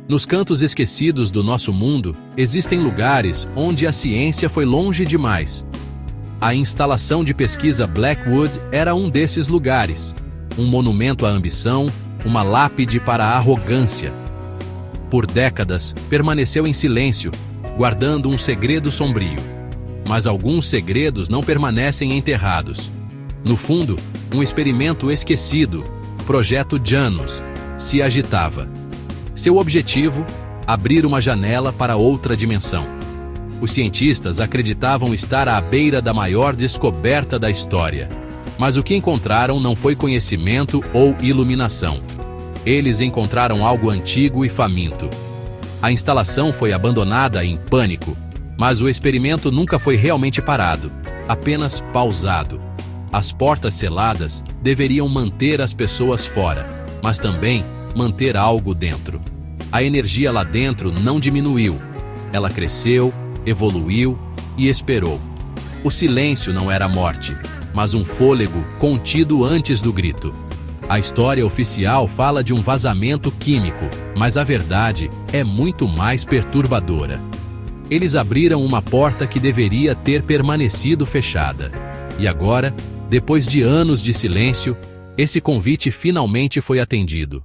Nos cantos esquecidos do nosso mundo, existem lugares onde a ciência foi longe demais. A instalação de pesquisa Blackwood era um desses lugares. Um monumento à ambição, uma lápide para a arrogância. Por décadas, permaneceu em silêncio, guardando um segredo sombrio. Mas alguns segredos não permanecem enterrados. No fundo, um experimento esquecido, Projeto Janus, se agitava. Seu objetivo, abrir uma janela para outra dimensão. Os cientistas acreditavam estar à beira da maior descoberta da história. Mas o que encontraram não foi conhecimento ou iluminação. Eles encontraram algo antigo e faminto. A instalação foi abandonada em pânico, mas o experimento nunca foi realmente parado, apenas pausado. As portas seladas deveriam manter as pessoas fora, mas também manter algo dentro. A energia lá dentro não diminuiu. Ela cresceu, evoluiu e esperou. O silêncio não era a morte, mas um fôlego contido antes do grito. A história oficial fala de um vazamento químico, mas a verdade é muito mais perturbadora. Eles abriram uma porta que deveria ter permanecido fechada. E agora, depois de anos de silêncio, esse convite finalmente foi atendido.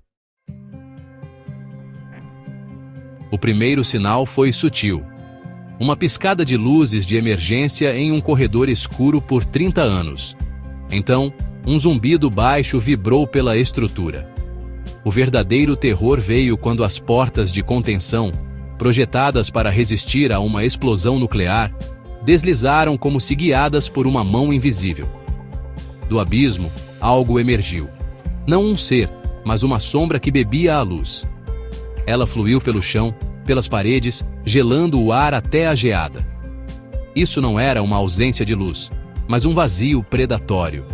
O primeiro sinal foi sutil. Uma piscada de luzes de emergência em um corredor escuro por 30 anos. Então, um zumbido baixo vibrou pela estrutura. O verdadeiro terror veio quando as portas de contenção, projetadas para resistir a uma explosão nuclear, deslizaram como se guiadas por uma mão invisível. Do abismo, algo emergiu. Não um ser, mas uma sombra que bebia a luz. Ela fluiu pelo chão, pelas paredes, gelando o ar até a geada. Isso não era uma ausência de luz, mas um vazio predatório.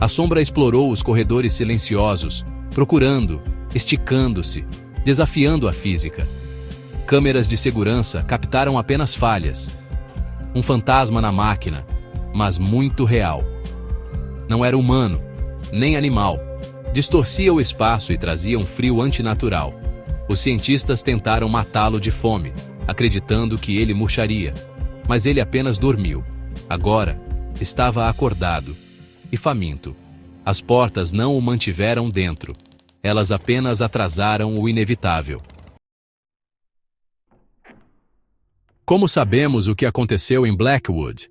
A sombra explorou os corredores silenciosos, procurando, esticando-se, desafiando a física. Câmeras de segurança captaram apenas falhas. Um fantasma na máquina, mas muito real. Não era humano, nem animal. Distorcia o espaço e trazia um frio antinatural. Os cientistas tentaram matá-lo de fome, acreditando que ele murcharia. Mas ele apenas dormiu. Agora, estava acordado e faminto. As portas não o mantiveram dentro. Elas apenas atrasaram o inevitável. Como sabemos o que aconteceu em Blackwood?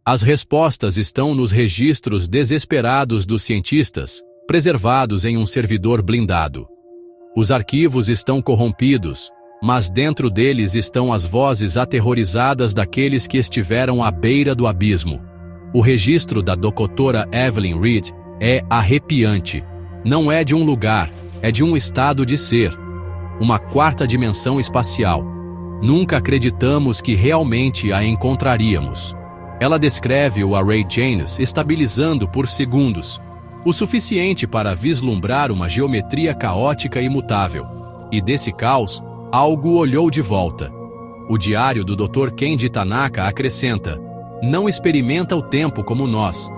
As respostas estão nos registros desesperados dos cientistas, preservados em um servidor blindado. Os arquivos estão corrompidos, mas dentro deles estão as vozes aterrorizadas daqueles que estiveram à beira do abismo. O registro da doutora Evelyn Reed é arrepiante. Não é de um lugar, é de um estado de ser. Uma quarta dimensão espacial. Nunca acreditamos que realmente a encontraríamos. Ela descreve o Array Janus estabilizando por segundos, o suficiente para vislumbrar uma geometria caótica e imutável. E desse caos, algo olhou de volta. O diário do Dr. Kenji Tanaka acrescenta: não experimenta o tempo como nós.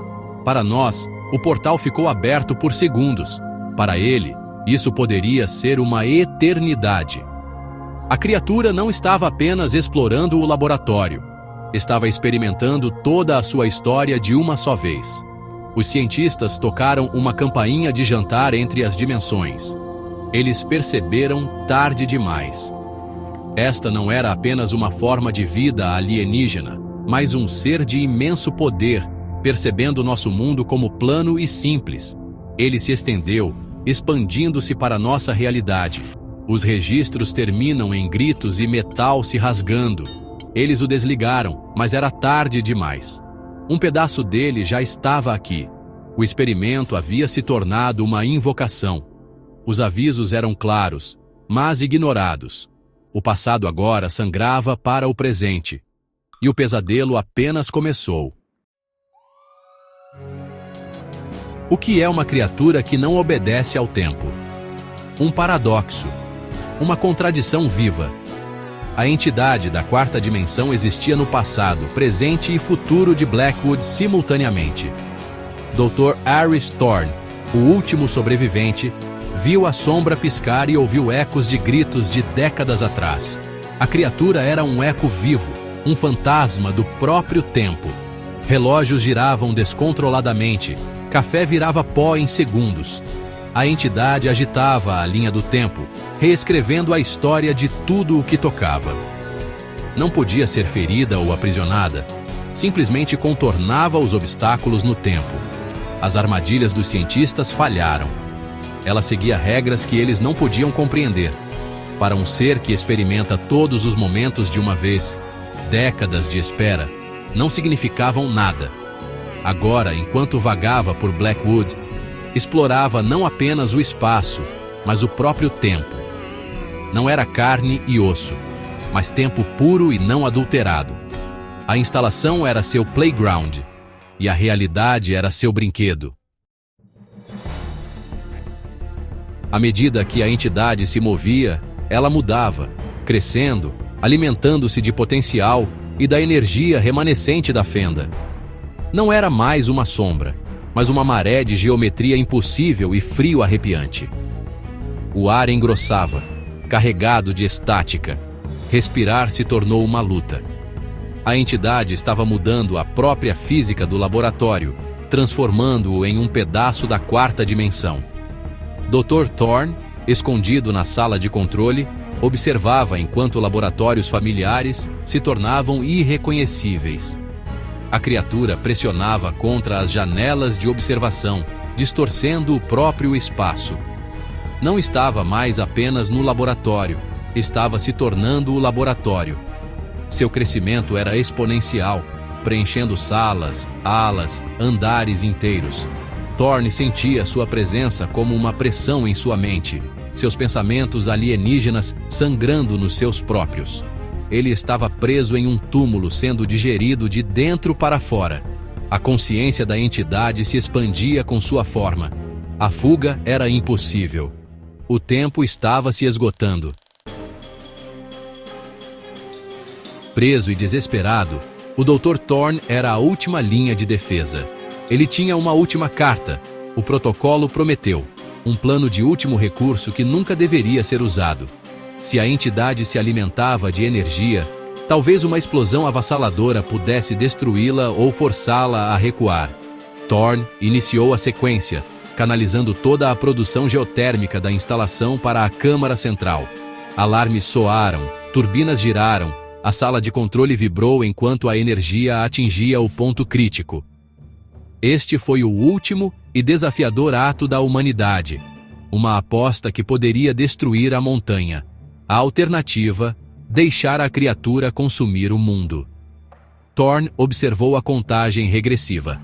Para nós, o portal ficou aberto por segundos. Para ele, isso poderia ser uma eternidade. A criatura não estava apenas explorando o laboratório. Estava experimentando toda a sua história de uma só vez. Os cientistas tocaram uma campainha de jantar entre as dimensões. Eles perceberam tarde demais. Esta não era apenas uma forma de vida alienígena, mas um ser de imenso poder, percebendo nosso mundo como plano e simples. Ele se estendeu, expandindo-se para nossa realidade. Os registros terminam em gritos e metal se rasgando. Eles o desligaram, mas era tarde demais. Um pedaço dele já estava aqui. O experimento havia se tornado uma invocação. Os avisos eram claros, mas ignorados. O passado agora sangrava para o presente. E o pesadelo apenas começou. O que é uma criatura que não obedece ao tempo? Um paradoxo. Uma contradição viva. A entidade da quarta dimensão existia no passado, presente e futuro de Blackwood simultaneamente. Dr. Aris Thorne, o último sobrevivente, Viu a sombra piscar e ouviu ecos de gritos de décadas atrás. A criatura era um eco vivo, um fantasma do próprio tempo. Relógios giravam descontroladamente, café virava pó em segundos. A entidade agitava a linha do tempo, reescrevendo a história de tudo o que tocava. Não podia ser ferida ou aprisionada, simplesmente contornava os obstáculos no tempo. As armadilhas dos cientistas falharam. Ela seguia regras que eles não podiam compreender. Para um ser que experimenta todos os momentos de uma vez, décadas de espera não significavam nada. Agora, enquanto vagava por Blackwood, explorava não apenas o espaço, mas o próprio tempo. Não era carne e osso, mas tempo puro e não adulterado. A instalação era seu playground, e a realidade era seu brinquedo. À medida que a entidade se movia, ela mudava, crescendo, alimentando-se de potencial e da energia remanescente da fenda. Não era mais uma sombra, mas uma maré de geometria impossível e frio arrepiante. O ar engrossava, carregado de estática. Respirar se tornou uma luta. A entidade estava mudando a própria física do laboratório, transformando-o em um pedaço da quarta dimensão. Dr. Thorne, escondido na sala de controle, observava enquanto laboratórios familiares se tornavam irreconhecíveis. A criatura pressionava contra as janelas de observação, distorcendo o próprio espaço. Não estava mais apenas no laboratório, estava se tornando o laboratório. Seu crescimento era exponencial, preenchendo salas, alas, andares inteiros. Thorne sentia sua presença como uma pressão em sua mente, seus pensamentos alienígenas sangrando nos seus próprios. Ele estava preso em um túmulo sendo digerido de dentro para fora. A consciência da entidade se expandia com sua forma. A fuga era impossível. O tempo estava se esgotando. Preso e desesperado, o Dr. Thorne era a última linha de defesa. Ele tinha uma última carta, o protocolo Prometeu, um plano de último recurso que nunca deveria ser usado. Se a entidade se alimentava de energia, talvez uma explosão avassaladora pudesse destruí-la ou forçá-la a recuar. Thorne iniciou a sequência, canalizando toda a produção geotérmica da instalação para a câmara central. Alarmes soaram, turbinas giraram, a sala de controle vibrou enquanto a energia atingia o ponto crítico. Este foi o último e desafiador ato da humanidade, uma aposta que poderia destruir a montanha. A alternativa, deixar a criatura consumir o mundo. Thorne observou a contagem regressiva.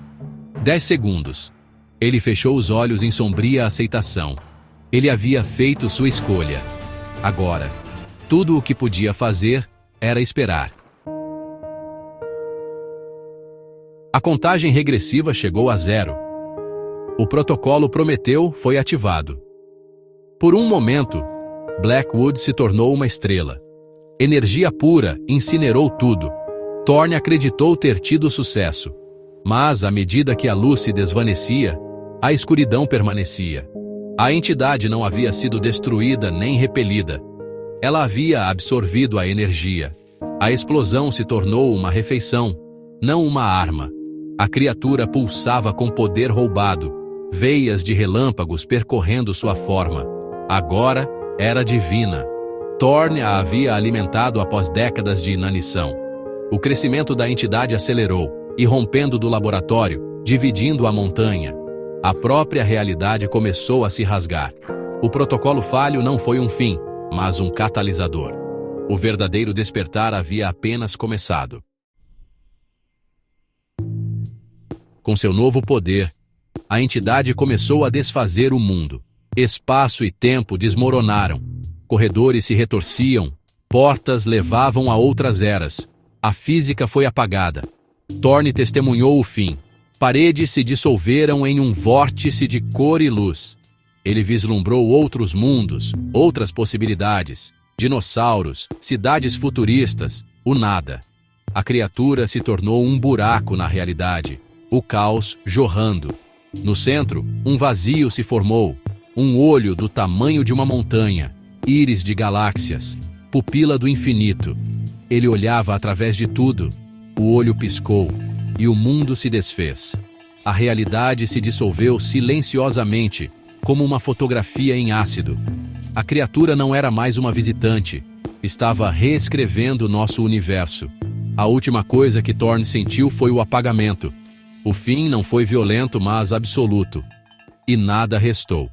10 segundos. Ele fechou os olhos em sombria aceitação. Ele havia feito sua escolha. Agora, tudo o que podia fazer era esperar. A contagem regressiva chegou a 0. O protocolo Prometeu foi ativado. Por um momento, Blackwood se tornou uma estrela. Energia pura incinerou tudo. Thorne acreditou ter tido sucesso. Mas, à medida que a luz se desvanecia, a escuridão permanecia. A entidade não havia sido destruída nem repelida. Ela havia absorvido a energia. A explosão se tornou uma refeição, não uma arma. A criatura pulsava com poder roubado, veias de relâmpagos percorrendo sua forma. Agora era divina. Thorne a havia alimentado após décadas de inanição. O crescimento da entidade acelerou, irrompendo do laboratório, dividindo a montanha. A própria realidade começou a se rasgar. O protocolo falho não foi um fim, mas um catalisador. O verdadeiro despertar havia apenas começado. Com seu novo poder, a entidade começou a desfazer o mundo. Espaço e tempo desmoronaram. Corredores se retorciam, portas levavam a outras eras. A física foi apagada. Thorne testemunhou o fim. Paredes se dissolveram em um vórtice de cor e luz. Ele vislumbrou outros mundos, outras possibilidades, dinossauros, cidades futuristas, o nada. A criatura se tornou um buraco na realidade, o caos jorrando. No centro, um vazio se formou. Um olho do tamanho de uma montanha, íris de galáxias, pupila do infinito. Ele olhava através de tudo. O olho piscou e o mundo se desfez. A realidade se dissolveu silenciosamente, como uma fotografia em ácido. A criatura não era mais uma visitante. Estava reescrevendo nosso universo. A última coisa que Thorne sentiu foi o apagamento. O fim não foi violento, mas absoluto. E nada restou.